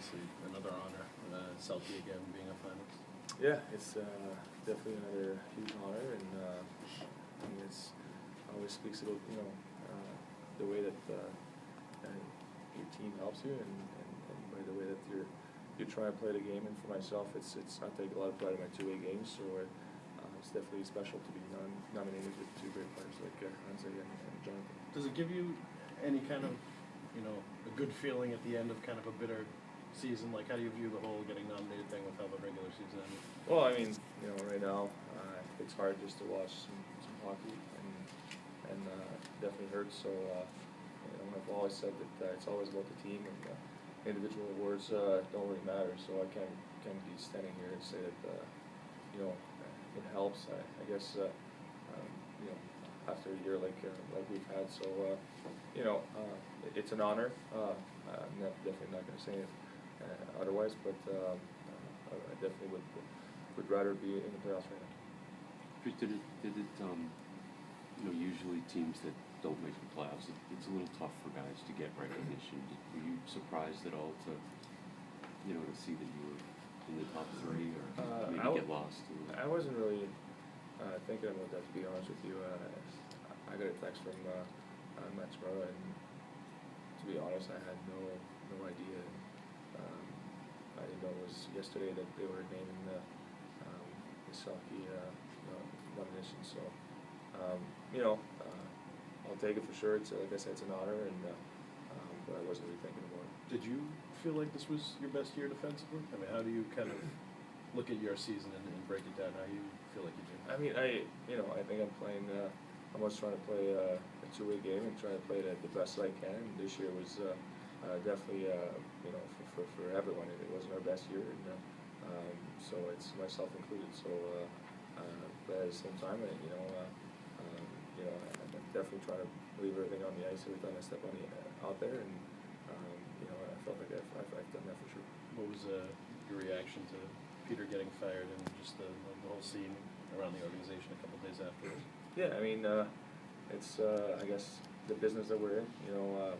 obviously another honor, Selke again being a finalist. Yeah, it's definitely another huge honor, and I mean, it's always speaks about the way that your team helps you, and by the way that you try and play the game. And for myself, it's I take a lot of pride in my two-way games, so it's definitely special to be nominated with two great players like Hansa and Jonathan. Does it give you any kind of a good feeling at the end of kind of a bitter season? Like, how do you view the whole getting nominated thing with how the regular season ended? Well, I mean, right now it's hard just to watch some hockey, and definitely hurts. So I've always said that it's always about the team, and individual awards don't really matter. So I can't be standing here and say that it helps. I guess after a year like we've had, so it's an honor. I'm definitely not going to say it otherwise, but I definitely would rather be in the playoffs right now. Did it usually teams that don't make the playoffs, it's a little tough for guys to get recognition. Were you surprised at all to see that you were in the top three, or maybe get lost? I wasn't really thinking about that, to be honest with you. I got a text from Matt Smurla, and to be honest, I had no idea. I didn't know it was yesterday that they were naming the Selke nomination. So I'll take it for sure. It's like I said, it's an honor, and but I wasn't really thinking about it. Did you feel like this was your best year defensively? I mean, how do you kind of look at your season and break it down? How you feel like you do? I mean, I think I'm playing. I'm always trying to play a two-way game and trying to play it the best I can. And this year was definitely for everyone. It wasn't our best year, and so it's myself included. So, but at the same time, I'm definitely trying to leave everything on the ice every time I step out there, and I felt like I've done that for sure. What was your reaction to Peter getting fired and just the whole scene around the organization a couple days afterwards? Yeah, I mean, it's I guess the business that we're in.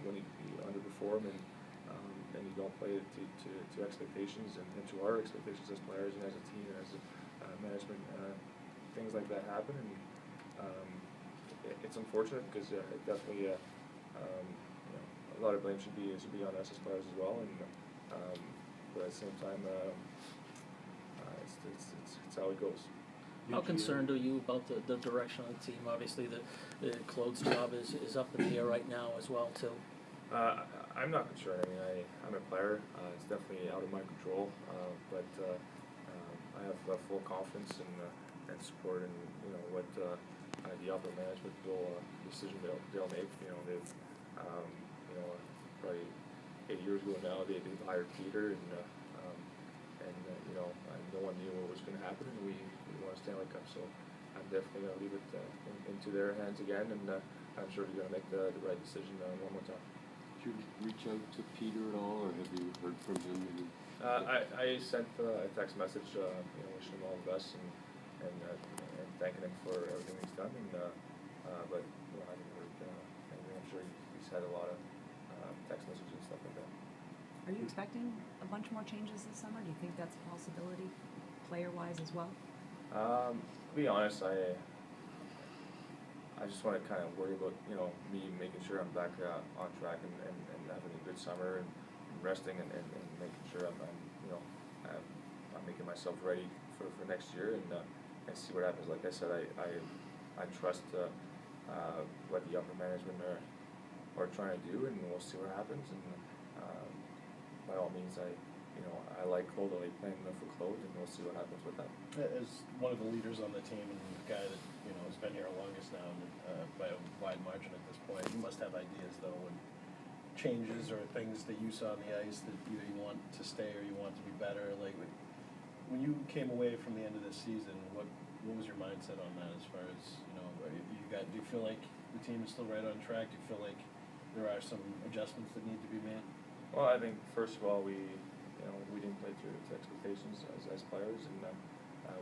When you underperform and you don't play to expectations and to our expectations as players and as a team and as a management, things like that happen, and it's unfortunate because it definitely a lot of blame should be on us as players as well, and but at the same time, it's how it goes. How concerned are you about the direction of the team? Obviously, the Claude's job is up in the air right now as well, too. I'm not concerned. I mean, I'm a player. It's definitely out of my control, but I have full confidence and support in what the upper management decision they'll make. They've probably 8 years ago now they hired Peter, and no one knew what was going to happen, and we won a Stanley Cup. So I'm definitely going to leave it into their hands again, and I'm sure they're going to make the right decision one more time. Did you reach out to Peter at all, or have you heard from him? I sent a text message, wishing him all the best and thanking him for everything he's done, and but I haven't heard anything. I'm sure he's had a lot of text messages and stuff like that. Are you expecting a bunch more changes this summer? Do you think that's a possibility, player-wise as well? To be honest, I just want to kind of worry about me making sure I'm back on track and having a good summer and resting and making sure I'm making myself ready for next year and see what happens. Like I said, I trust what the upper management are trying to do, and we'll see what happens. And by all means, I like Claude. I like playing for Claude, and we'll see what happens with that. As one of the leaders on the team and the guy that has been here longest now, and by a wide margin at this point, you must have ideas though, and changes or things that you saw on the ice that either you want to stay or you want to be better. Like when you came away from the end of this season, what was your mindset on that? As far as do you feel like the team is still right on track? Do you feel like there are some adjustments that need to be made? Well, I think first of all we didn't play to expectations as players, and I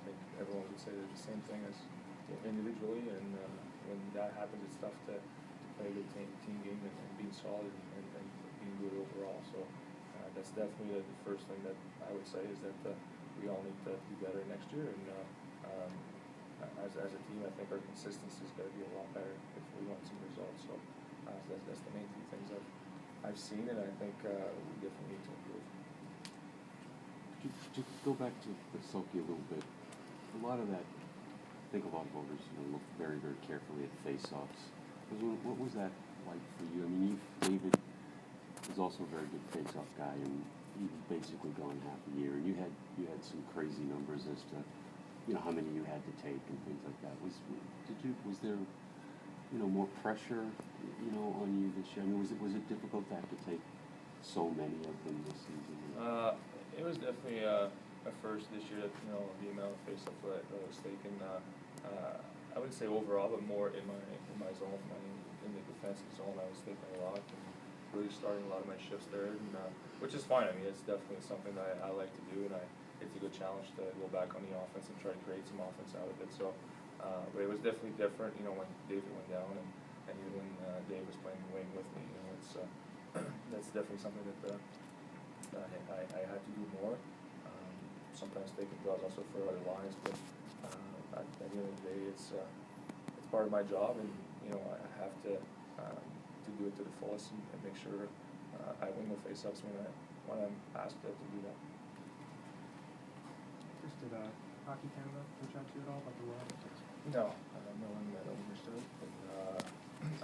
think everyone would say the same thing as individually, and when that happens, it's tough to play a good team game and being solid and being good overall. So that's definitely the first thing that I would say is that we all need to be better next year. And as a team, I think our consistency is going to be a lot better if we want some results. So that's the main two things I've seen, and I think we definitely need to improve. To go back to the Selke a little bit, a lot of that, I think a lot of voters, look very, very carefully at face-offs. What was that like for you? I mean, David is also a very good face-off guy, and he was basically gone half a year, and you had some crazy numbers as to, how many you had to take and things like that. Was there, more pressure, on you this year? I mean, was it difficult to have to take so many of them this season? It was definitely a first this year. The amount of face-offs that I was taking. I wouldn't say overall, but more in my zone, in the defensive zone. I was taking a lot and really starting a lot of my shifts there, and which is fine. I mean, it's definitely something that I like to do, and it's a good challenge to go back on the offense and try to create some offense out of it. So, but it was definitely different. When David went down, and even when Dave was playing the wing with me, it's that's definitely something that I had to do more. Sometimes taking draws also for other lines, but at the end of the day, it's part of my job, and I have to do it to the fullest and make sure I win the face-ups when I'm asked to do that. Chris, did Hockey Canada reach out to you at all about the role? No, no one understood.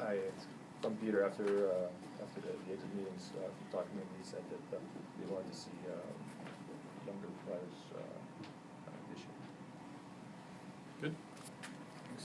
And from Peter after the exit meetings, from talking to him, he said that they wanted to see younger players